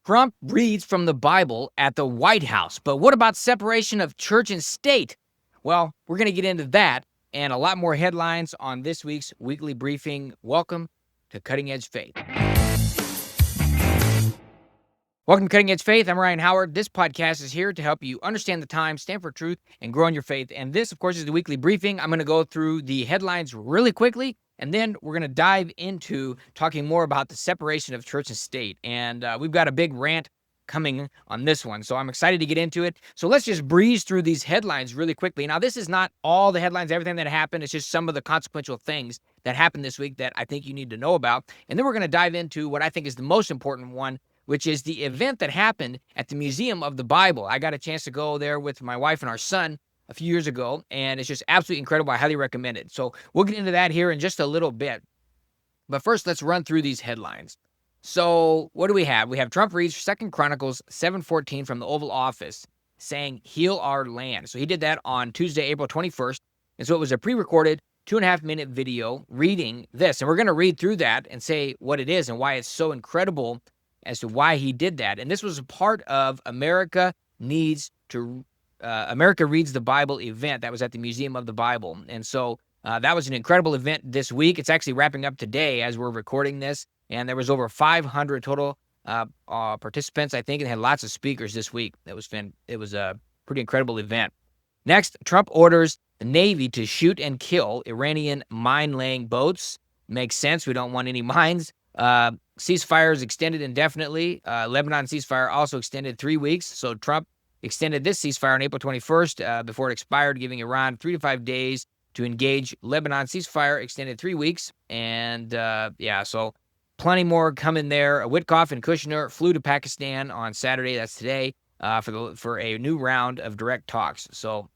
Trump reads from the Bible at the White House. But what about separation of church and state? Well, we're going to get into that and a lot more headlines on this week's weekly briefing. Welcome to Cutting Edge Faith. Welcome to Cutting Edge Faith. I'm Ryan Howard. This podcast is here to help you understand the times, stand for truth, and grow in your faith. And this, of course, is the weekly briefing. I'm going to go through the headlines really quickly, and then we're going to dive into talking more about the separation of church and state. And we've got a big rant coming on this one, so I'm excited to get into it. So let's just breeze through these headlines really quickly. Now, this is not all the headlines, everything that happened. It's just some of the consequential things that happened this week that I think you need to know about. And then we're going to dive into what I think is the most important one, which is the event that happened at the Museum of the Bible. I got a chance to go there with my wife and our son a few years ago, and it's just absolutely incredible. I highly recommend it. So we'll get into that here in just a little bit. But first, let's run through these headlines. So what do we have? We have Trump reads 2 Chronicles 7:14 from the Oval Office saying, "Heal our land." So he did that on Tuesday, April 21st. And so it was a pre-recorded 2.5-minute video reading this. And we're going to read through that and say what it is and why it's so incredible as to why he did that. And this was a part of America Reads the Bible event that was at the Museum of the Bible. And so that was an incredible event this week. It's actually wrapping up today as we're recording this. And there was over 500 total participants, I think, and had lots of speakers this week. It was a pretty incredible event. Next, Trump orders the Navy to shoot and kill Iranian mine-laying boats. Makes sense. We don't want any mines. Ceasefire is extended indefinitely. Lebanon ceasefire also extended 3 weeks. So Trump extended this ceasefire on April 21st before it expired, giving Iran 3 to 5 days to engage. Lebanon ceasefire extended 3 weeks. And so plenty more coming there. Witkoff and Kushner flew to Pakistan on Saturday, that's today, for a new round of direct talks. So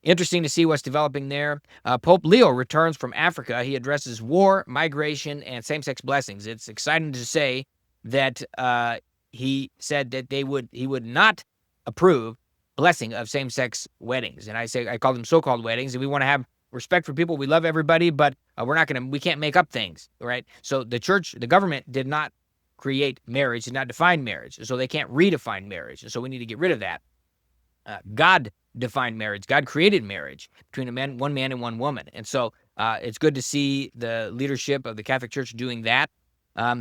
interesting to see what's developing there. Pope Leo returns from Africa. He addresses war, migration, and same-sex blessings. It's exciting to say that he said that he would not approve blessing of same-sex weddings. And I call them so-called weddings, and we want to have respect for people. We love everybody, but we can't make up things, right? So the government did not create marriage, did not define marriage. So they can't redefine marriage. And so we need to get rid of that. God defined marriage. God created marriage between one man and one woman. And so it's good to see the leadership of the Catholic Church doing that.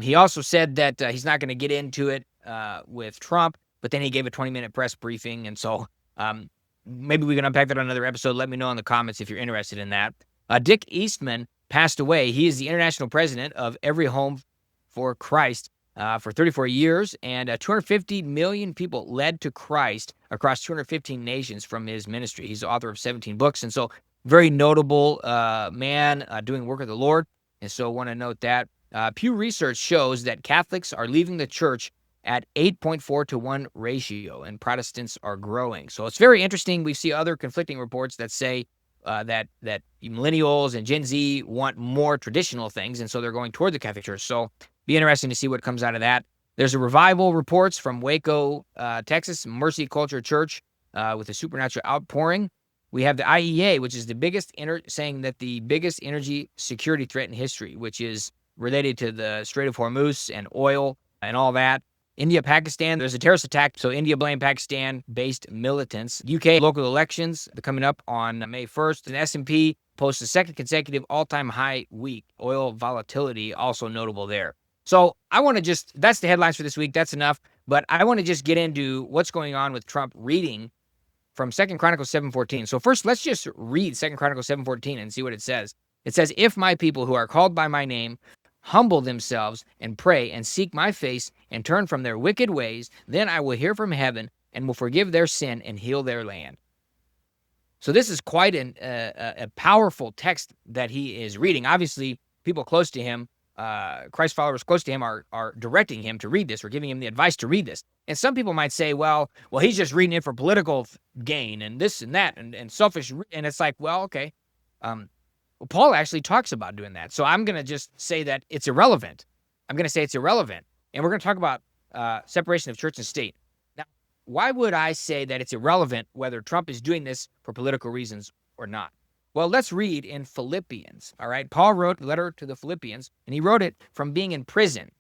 He also said that he's not going to get into it with Trump, but then he gave a 20-minute press briefing. And so maybe we can unpack that on another episode. Let me know in the comments if you're interested in that. Dick Eastman passed away. He is the international president of Every Home for Christ for 34 years, and 250 million people led to Christ across 215 nations from his ministry. He's the author of 17 books, and so very notable man doing work of the Lord, and so want to note that. Pew Research shows that Catholics are leaving the church at 8.4 to 1 ratio, and Protestants are growing. So it's very interesting. We see other conflicting reports that say that millennials and Gen Z want more traditional things, and so they're going toward the Catholic Church. So be interesting to see what comes out of that. There's a revival reports from Waco, Texas, Mercy Culture Church with a supernatural outpouring. We have the IEA, which is the biggest saying that the biggest energy security threat in history, which is related to the Strait of Hormuz and oil and all that. India, Pakistan, there's a terrorist attack. So India blamed Pakistan-based militants. UK local elections coming up on May 1st. And S&P posts a second consecutive all-time high week. Oil volatility also notable there. So that's the headlines for this week. That's enough. But I want to just get into what's going on with Trump reading from 2 Chronicles 7:14. So first, let's just read 2 Chronicles 7:14 and see what it says. It says, "If my people who are called by my name humble themselves and pray and seek my face and turn from their wicked ways, then I will hear from heaven and will forgive their sin and heal their land." So this is quite a powerful text that he is reading. Obviously, people close to him, Christ followers close to him are directing him to read this or giving him the advice to read this. And some people might say, well, he's just reading it for political gain and this and that and selfish. And it's like, well, okay. Paul actually talks about doing that. So I'm going to just say that it's irrelevant. I'm going to say it's irrelevant. And we're going to talk about separation of church and state. Now, why would I say that it's irrelevant whether Trump is doing this for political reasons or not? Well, let's read in Philippians, all right? Paul wrote a letter to the Philippians, and he wrote it from being in prison,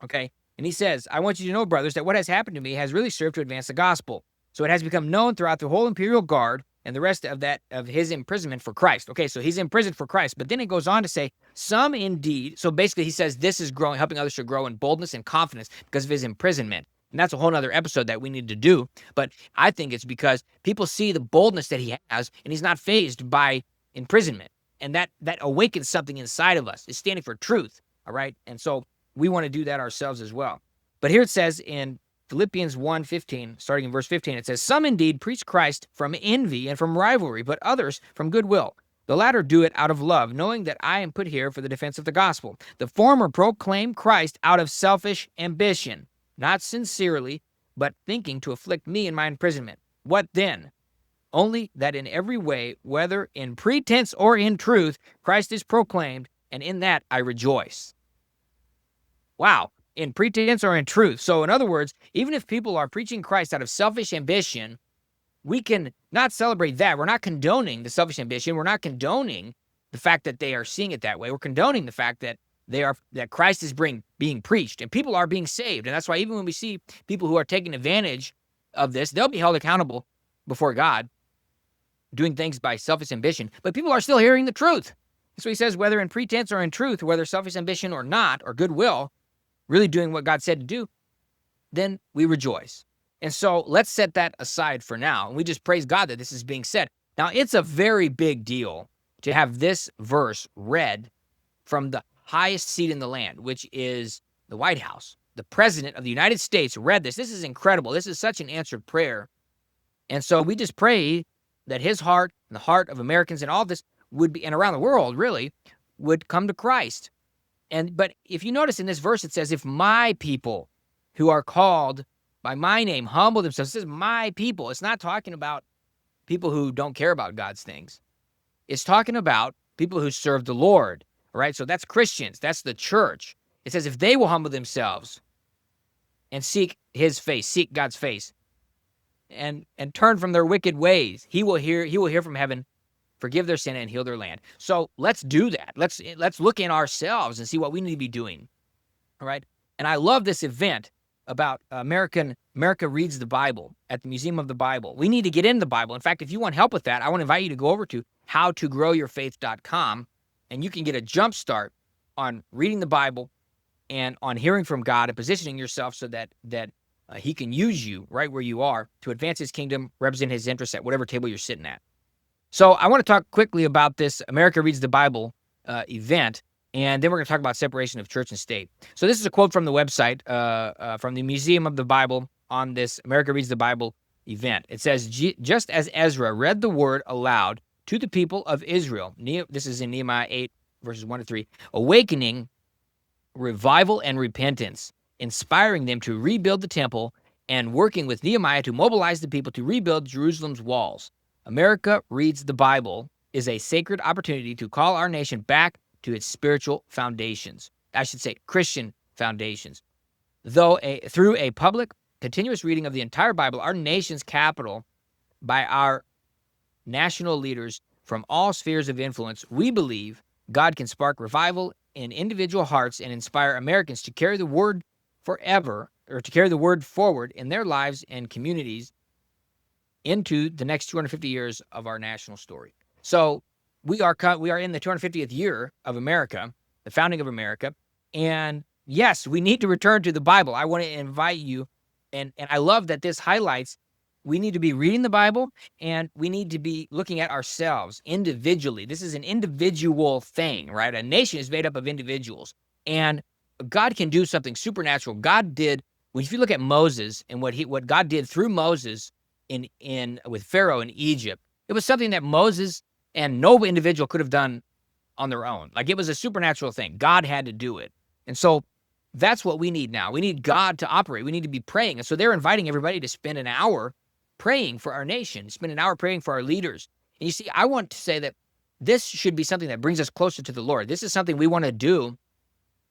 okay? And he says, I want you to know, brothers, that what has happened to me has really served to advance the gospel. So it has become known throughout the whole imperial guard and the rest of his imprisonment for Christ. Okay, so he's imprisoned for Christ. But then it goes on to say, some indeed. So basically he says this is growing, helping others to grow in boldness and confidence because of his imprisonment. And that's a whole other episode that we need to do. But I think it's because people see the boldness that he has, and he's not fazed by imprisonment. And that awakens something inside of us. It's standing for truth, all right? And so we want to do that ourselves as well. But here it says in Philippians 1:15, starting in verse 15, it says, some indeed preach Christ from envy and from rivalry, but others from goodwill. The latter do it out of love, knowing that I am put here for the defense of the gospel. The former proclaim Christ out of selfish ambition, not sincerely, but thinking to afflict me in my imprisonment. What then? Only that in every way, whether in pretense or in truth, Christ is proclaimed, and in that I rejoice. Wow, in pretense or in truth. So in other words, even if people are preaching Christ out of selfish ambition, we can not celebrate that. We're not condoning the selfish ambition. We're not condoning the fact that they are seeing it that way. We're condoning the fact that that Christ is being preached and people are being saved. And that's why even when we see people who are taking advantage of this, they'll be held accountable before God, doing things by selfish ambition. But people are still hearing the truth. So he says, whether in pretense or in truth, whether selfish ambition or not, or goodwill, really doing what God said to do, then we rejoice. And so let's set that aside for now. And we just praise God that this is being said. Now, it's a very big deal to have this verse read from the highest seat in the land, which is the White House. The President of the United States read this. This is incredible. This is such an answered prayer. And so we just pray that his heart and the heart of Americans and all of this would be, and around the world really, would come to Christ. But if you notice in this verse, it says, if my people who are called by my name humble themselves. It says my people. It's not talking about people who don't care about God's things. It's talking about people who serve the Lord. All right, so that's Christians. That's the church. It says if they will humble themselves and seek his face, seek God's face, and turn from their wicked ways, he will hear from heaven, forgive their sin, and heal their land. So let's do that. Let's look in ourselves and see what we need to be doing. All right, and I love this event about America Reads the Bible at the Museum of the Bible. We need to get into the Bible. In fact, if you want help with that, I want to invite you to go over to howtogrowyourfaith.com, and you can get a jump start on reading the Bible and on hearing from God and positioning yourself so that he can use you right where you are to advance his kingdom, represent his interests at whatever table you're sitting at. So I want to talk quickly about this America Reads the Bible event, and then we're going to talk about separation of church and state. So this is a quote from the website, from the Museum of the Bible on this America Reads the Bible event. It says, just as Ezra read the word aloud to the people of Israel, this is in Nehemiah 8, verses 1-3, awakening revival and repentance, inspiring them to rebuild the temple, and working with Nehemiah to mobilize the people to rebuild Jerusalem's walls. America Reads the Bible is a sacred opportunity to call our nation back to its spiritual foundations. I should say Christian foundations. Through a public, continuous reading of the entire Bible, our nation's capital, by our national leaders from all spheres of influence, we believe God can spark revival in individual hearts and inspire Americans to carry the word forever, or to carry the word forward in their lives and communities into the next 250 years of our national story. So we are in the 250th year of America, the founding of America, and yes, we need to return to the Bible. I want to invite you, and I love that this highlights we need to be reading the Bible, and we need to be looking at ourselves individually. This is an individual thing, right? A nation is made up of individuals, and God can do something supernatural. God did, if you look at Moses and what God did through Moses with Pharaoh in Egypt, it was something that Moses and no individual could have done on their own. Like, it was a supernatural thing. God had to do it. And so that's what we need now. We need God to operate. We need to be praying. And so they're inviting everybody to spend an hour praying for our nation, spend an hour praying for our leaders. And you see, I want to say that this should be something that brings us closer to the Lord. This is something we want to do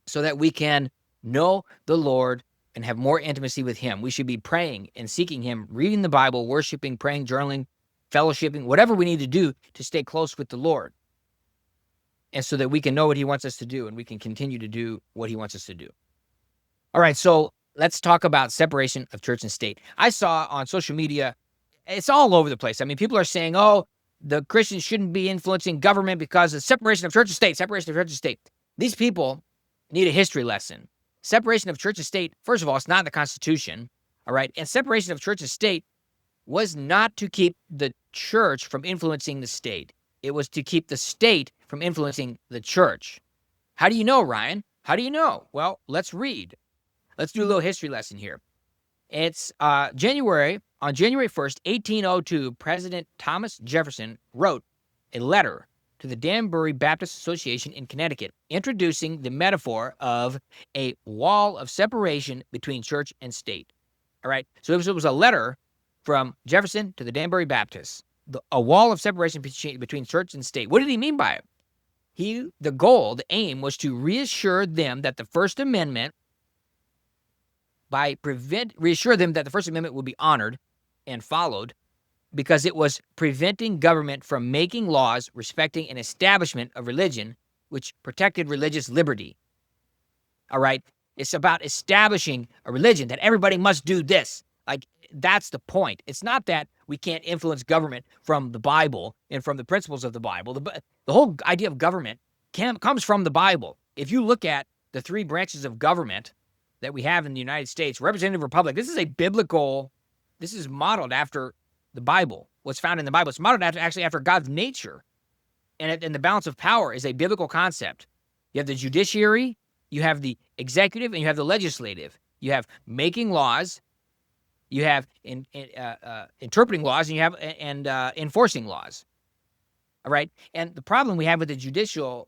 so that we can know the Lord and have more intimacy with him. We should be praying and seeking him, reading the Bible, worshiping, praying, journaling, fellowshipping, whatever we need to do to stay close with the Lord. And so that we can know what he wants us to do and we can continue to do what he wants us to do. All right, so let's talk about separation of church and state. I saw on social media, it's all over the place. I mean, people are saying, oh, the Christians shouldn't be influencing government because of separation of church and state, separation of church and state. These people need a history lesson. Separation of church and state, first of all, it's not in the Constitution, all right? And separation of church and state was not to keep the church from influencing the state. It was to keep the state from influencing the church. How do you know, Ryan? How do you know? Well, let's read. Let's do a little history lesson here. It's on January 1st, 1802, President Thomas Jefferson wrote a letter to the Danbury Baptist Association in Connecticut, introducing the metaphor of a wall of separation between church and state. All right, so it was a letter from Jefferson to the Danbury Baptists, a wall of separation between church and state. What did he mean by it? The aim was to reassure them that the First Amendment would be honored and followed, because it was preventing government from making laws respecting an establishment of religion which protected religious liberty. All right? It's about establishing a religion that everybody must do this. Like, that's the point. It's not that we can't influence government from the Bible and from the principles of the Bible. The whole idea of government comes from the Bible. If you look at the three branches of government that we have in the United States, representative republic, this is modeled after the Bible, what's found in the Bible. It's modeled after God's nature. And the balance of power is a biblical concept. You have the judiciary, you have the executive, and you have the legislative. You have making laws, you have interpreting laws, and you have enforcing laws. All right? And the problem we have with the judicial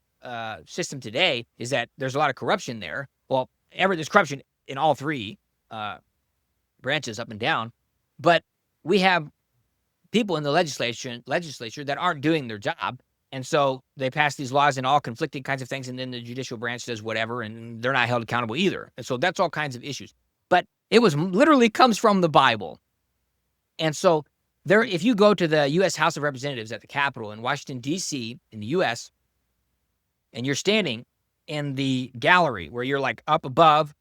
system today is that there's a lot of corruption there. Well, there's corruption in all three branches, up and down. But we have people in the legislature that aren't doing their job. And so they pass these laws in all conflicting kinds of things, and then the judicial branch does whatever, and they're not held accountable either. And so that's all kinds of issues. But it literally comes from the Bible. And so if you go to the U.S. House of Representatives at the Capitol in Washington, D.C., in the U.S., and you're standing in the gallery where you're like up above,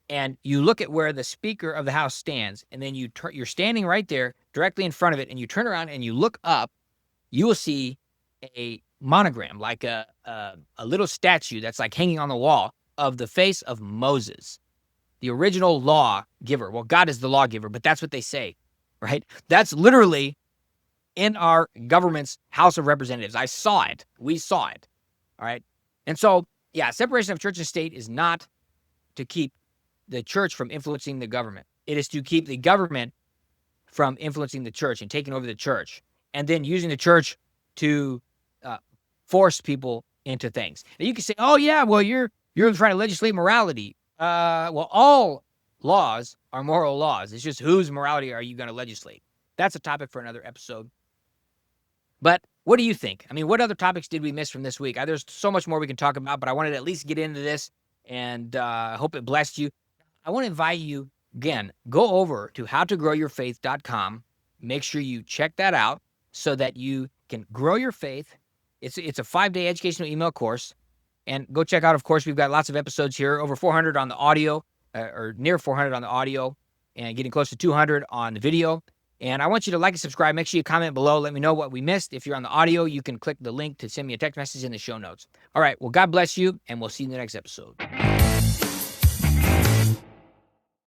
and you look at where the Speaker of the House stands, and then you're standing right there directly in front of it, and you turn around and you look up, you will see a monogram, like a little statue that's like hanging on the wall of the face of Moses, the original law giver. Well, God is the lawgiver, but that's what they say, right? That's literally in our government's House of Representatives. I saw it. We saw it. All right. And so, yeah, separation of church and state is not to keep the church from influencing the government. It is to keep the government from influencing the church and taking over the church, and then using the church to force people into things. Now you can say, oh yeah, well, you're trying to legislate morality. Well, all laws are moral laws. It's just whose morality are you going to legislate? That's a topic for another episode. But what do you think? I mean, what other topics did we miss from this week? There's so much more we can talk about, but I wanted to at least get into this, and I hope it blessed you. I want to invite you, again, go over to howtogrowyourfaith.com. Make sure you check that out so that you can grow your faith. It's a 5-day educational email course. And go check out, of course, we've got lots of episodes here, over 400 on the audio, or near 400 on the audio, and getting close to 200 on the video. And I want you to like and subscribe. Make sure you comment below. Let me know what we missed. If you're on the audio, you can click the link to send me a text message in the show notes. All right. Well, God bless you, and we'll see you in the next episode.